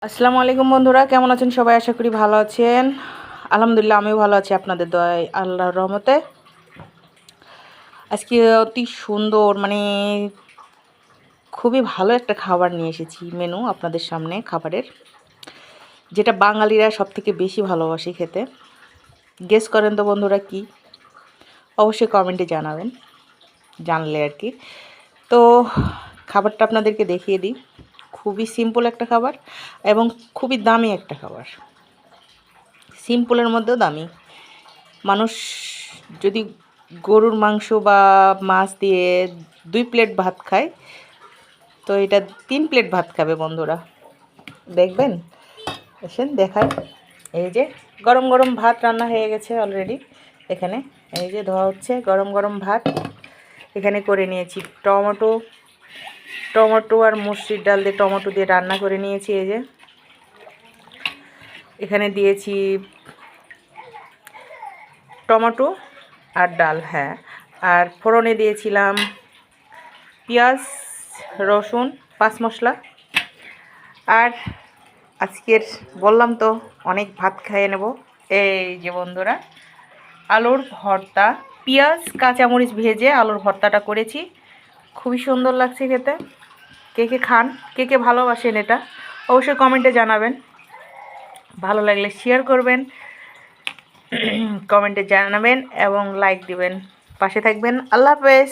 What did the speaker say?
আসসালামু আলাইকুম বন্ধুরা, কেমন আছেন সবাই? আশা করি ভালো আছেন। আলহামদুলিল্লাহ আমিও ভালো আছি আপনাদের দয়ায়, আল্লাহর রহমতে। আজকে অতি সুন্দর খুবই ভালো একটা খাবার নিয়ে এসেছি, মেনু আপনাদের সামনে খাবারের, যেটা বাঙালিরা সবথেকে বেশি ভালোবাসে খেতে। গেস করেন তো বন্ধুরা কি? অবশ্যই কমেন্টে জানাবেন, জানলে আর কি। তো খাবারটা আপনাদেরকে দেখিয়ে দিই। খুবই সিম্পল একটা খাবার এবং খুবই দামি একটা খাবার। সিম্পলের মধ্যেও দামি। মানুষ যদি গরুর মাংস বা মাছ দিয়ে 2 প্লেট ভাত খায়, তো এটা 3 প্লেট ভাত খাবে বন্ধুরা। দেখবেন, এসেন দেখায়। এই যে গরম গরম ভাত রান্না হয়ে গেছে অলরেডি। এখানে এই যে ধোয়া হচ্ছে গরম গরম ভাত। এখানে করে নিয়েছি টমেটো আর মসুরির ডাল দিয়ে টমেটো দিয়ে রান্না করে নিয়েছি। এই যে এখানে দিয়েছি টমেটো আর ডাল, হ্যাঁ। আর ফোড়নে দিয়েছিলাম পেঁয়াজ, রসুন, 5 মশলা। আর আজকের বললাম তো অনেক ভাত খাইয়ে নেব। এই যে বন্ধুরা, আলুর ভর্তা, পেঁয়াজ কাঁচামরিচ ভেজে আলুর ভর্তাটা করেছি। খুবই সুন্দর লাগছে খেতে। কে কে খান, কে কে ভালোবাসেন এটা অবশ্যই কমেন্টে জানাবেন। ভালো লাগলে শেয়ার করবেন, কমেন্টে জানাবেন এবং লাইক দিবেন। পাশে থাকবেন। আল্লাহ হাফেজ।